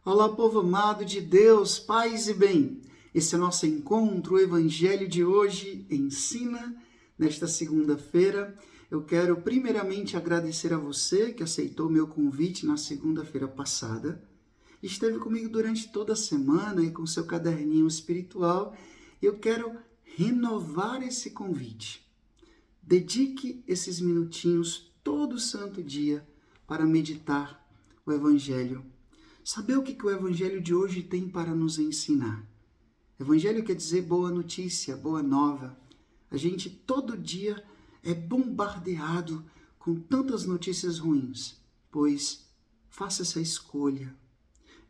Olá, povo amado de Deus, paz e bem. Esse é o nosso encontro, o Evangelho de hoje ensina. Nesta segunda-feira, eu quero primeiramente agradecer a você que aceitou meu convite na segunda-feira passada. Esteve comigo durante toda a semana e com seu caderninho espiritual. Eu quero renovar esse convite. Dedique esses minutinhos todo santo dia para meditar o Evangelho. Saber o que o Evangelho de hoje tem para nos ensinar. Evangelho quer dizer boa notícia, boa nova. A gente todo dia é bombardeado com tantas notícias ruins, pois faça essa escolha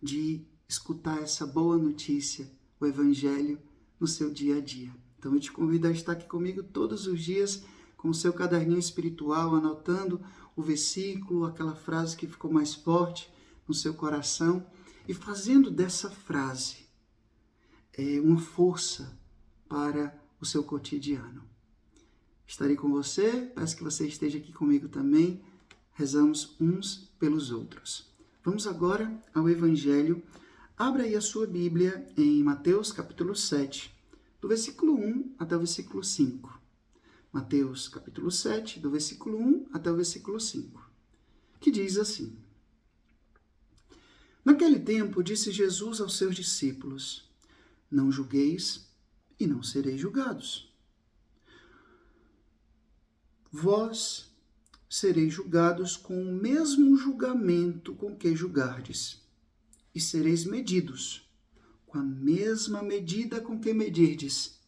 de escutar essa boa notícia, o Evangelho, no seu dia a dia. Então eu te convido a estar aqui comigo todos os dias com o seu caderninho espiritual, anotando o versículo, aquela frase que ficou mais forte no seu coração e fazendo dessa frase uma força para o seu cotidiano. Estarei com você, peço que você esteja aqui comigo também, rezamos uns pelos outros. Vamos agora ao Evangelho. Abra aí a sua Bíblia em Mateus capítulo 7, do versículo 1 até o versículo 5. Mateus capítulo 7, do versículo 1 até o versículo 5, que diz assim: Naquele tempo, disse Jesus aos seus discípulos: Não julgueis e não sereis julgados. Vós sereis julgados com o mesmo julgamento com que julgardes, e sereis medidos com a mesma medida com que medirdes.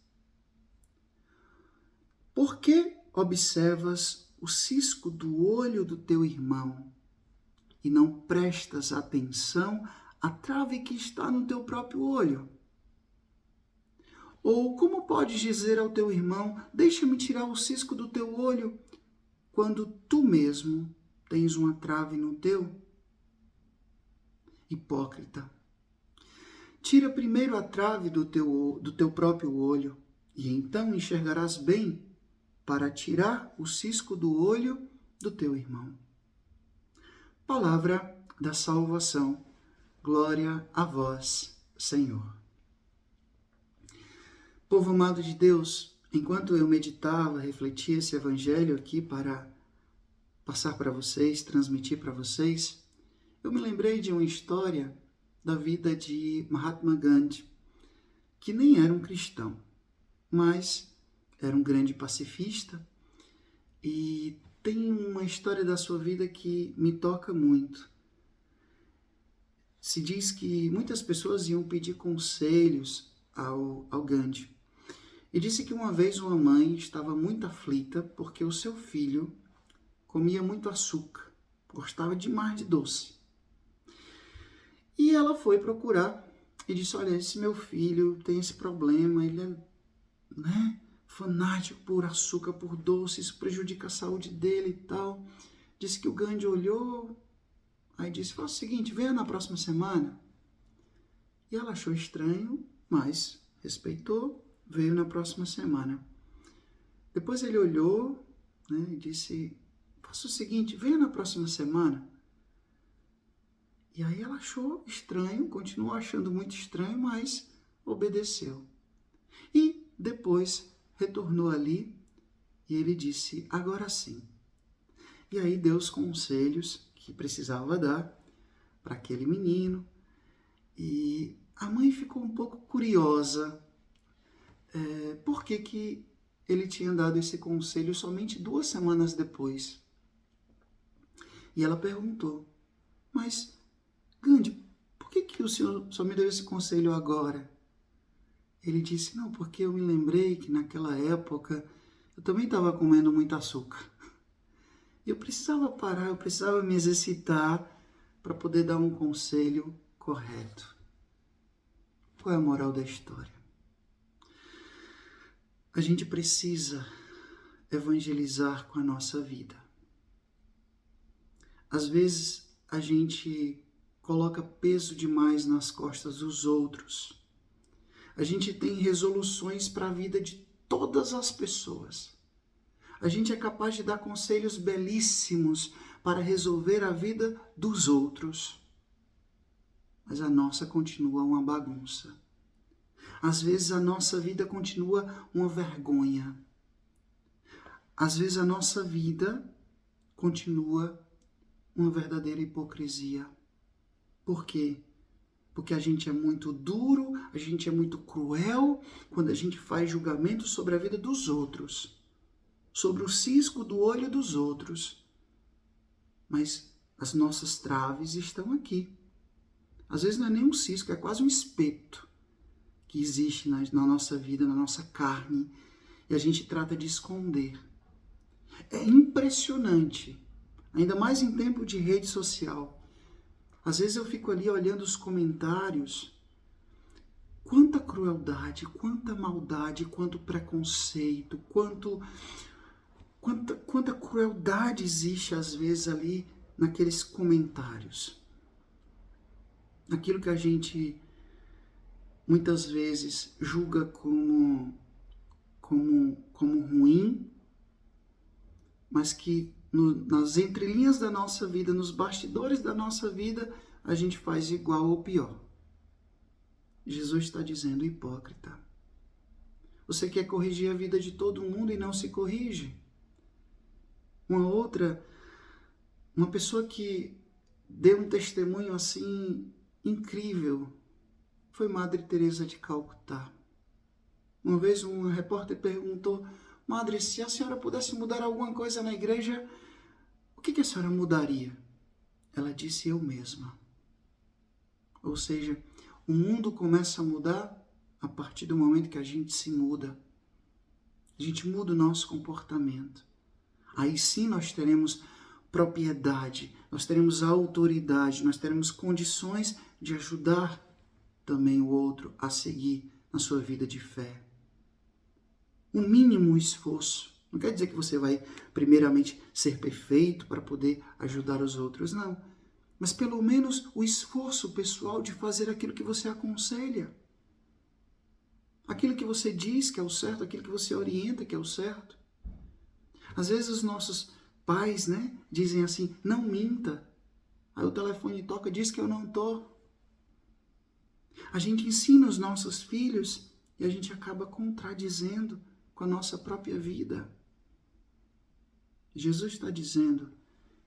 Por que observas o cisco do olho do teu irmão e não prestas atenção à trave que está no teu próprio olho? Ou como podes dizer ao teu irmão, deixa-me tirar o cisco do teu olho, quando tu mesmo tens uma trave no teu? Hipócrita, tira primeiro a trave do teu próprio olho, e então enxergarás bem para tirar o cisco do olho do teu irmão. Palavra da salvação. Glória a vós, Senhor. Povo amado de Deus, enquanto eu meditava, refletia esse evangelho aqui para passar para vocês, transmitir para vocês, eu me lembrei de uma história da vida de Mahatma Gandhi, que nem era um cristão, mas era um grande pacifista e tem uma história da sua vida que me toca muito. Se diz que muitas pessoas iam pedir conselhos ao Gandhi. E disse que uma vez uma mãe estava muito aflita porque o seu filho comia muito açúcar, gostava demais de doce. E ela foi procurar e disse: olha, esse meu filho tem esse problema, ele é fanático por açúcar, por doce, isso prejudica a saúde dele e tal. Disse que o Gandhi olhou, aí disse: faça o seguinte, venha na próxima semana. E ela achou estranho, mas respeitou, veio na próxima semana. Depois ele olhou, e disse: faça o seguinte, venha na próxima semana. E aí ela achou estranho, continuou achando muito estranho, mas obedeceu. E depois retornou ali e ele disse: agora sim. E aí deu os conselhos que precisava dar para aquele menino. E a mãe ficou um pouco curiosa por que ele tinha dado esse conselho somente 2 semanas depois. E ela perguntou: mas Gandhi, por que o senhor só me deu esse conselho agora? Ele disse: não, porque eu me lembrei que naquela época eu também estava comendo muito açúcar. Eu precisava parar, eu precisava me exercitar para poder dar um conselho correto. Qual é a moral da história? A gente precisa evangelizar com a nossa vida. Às vezes a gente coloca peso demais nas costas dos outros. A gente tem resoluções para a vida de todas as pessoas. A gente é capaz de dar conselhos belíssimos para resolver a vida dos outros. mas a nossa continua uma bagunça. Às vezes a nossa vida continua uma vergonha. Às vezes a nossa vida continua uma verdadeira hipocrisia. Por quê? Porque a gente é muito duro, a gente é muito cruel quando a gente faz julgamento sobre a vida dos outros, sobre o cisco do olho dos outros. Mas as nossas traves estão aqui. Às vezes não é nem um cisco, é quase um espeto que existe na nossa vida, na nossa carne, e a gente trata de esconder. É impressionante, ainda mais em tempo de rede social. Às vezes eu fico ali olhando os comentários, quanta crueldade, quanta maldade, quanto preconceito, quanta crueldade existe às vezes ali naqueles comentários. Aquilo que a gente muitas vezes julga como ruim, mas que nas entrelinhas da nossa vida, nos bastidores da nossa vida, a gente faz igual ou pior. Jesus está dizendo, hipócrita, você quer corrigir a vida de todo mundo e não se corrige? Uma pessoa que deu um testemunho assim incrível, foi Madre Teresa de Calcutá. Uma vez um repórter perguntou, Madre, se a senhora pudesse mudar alguma coisa na igreja, o que a senhora mudaria? Ela disse, eu mesma. Ou seja, o mundo começa a mudar a partir do momento que a gente se muda. A gente muda o nosso comportamento. Aí sim nós teremos propriedade, nós teremos autoridade, nós teremos condições de ajudar também o outro a seguir na sua vida de fé. O mínimo esforço. Não quer dizer que você vai primeiramente ser perfeito para poder ajudar os outros, não. Mas pelo menos o esforço pessoal de fazer aquilo que você aconselha. Aquilo que você diz que é o certo, aquilo que você orienta que é o certo. Às vezes os nossos pais, dizem assim, não minta. Aí o telefone toca, diz que eu não estou. A gente ensina os nossos filhos e a gente acaba contradizendo com a nossa própria vida. Jesus está dizendo,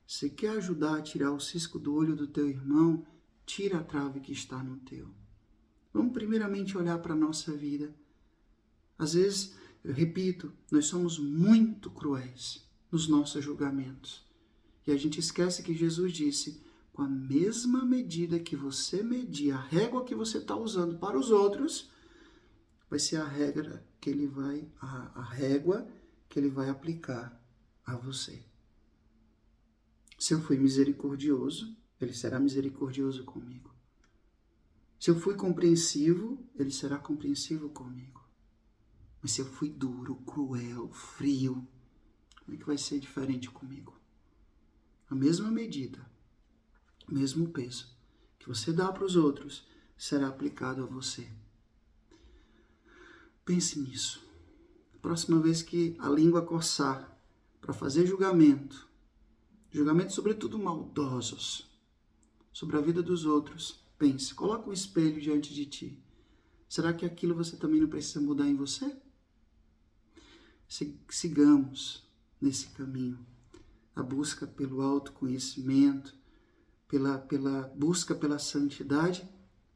se quer ajudar a tirar o cisco do olho do teu irmão, tira a trave que está no teu. Vamos primeiramente olhar para a nossa vida. Às vezes, eu repito, nós somos muito cruéis nos nossos julgamentos. E a gente esquece que Jesus disse, com a mesma medida que você medir, a régua que você está usando para os outros, vai ser a régua que ele vai aplicar a você. Se eu fui misericordioso, ele será misericordioso comigo. Se eu fui compreensivo, ele será compreensivo comigo. Mas se eu fui duro, cruel, frio, como é que vai ser diferente comigo? A mesma medida, o mesmo peso que você dá para os outros, será aplicado a você. Pense nisso. Próxima vez que a língua coçar para fazer julgamento sobretudo maldosos, sobre a vida dos outros, pense, coloca um espelho diante de ti. Será que aquilo você também não precisa mudar em você? Sigamos nesse caminho, a busca pelo autoconhecimento, pela busca pela santidade,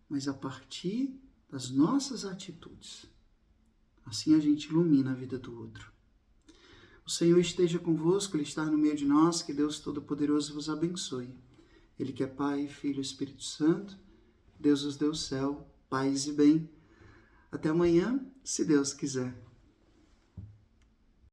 mas a partir das nossas atitudes. Assim a gente ilumina a vida do outro. O Senhor esteja convosco, Ele está no meio de nós, que Deus Todo-Poderoso vos abençoe. Ele que é Pai, Filho e Espírito Santo, Deus os deu o céu, paz e bem. Até amanhã, se Deus quiser.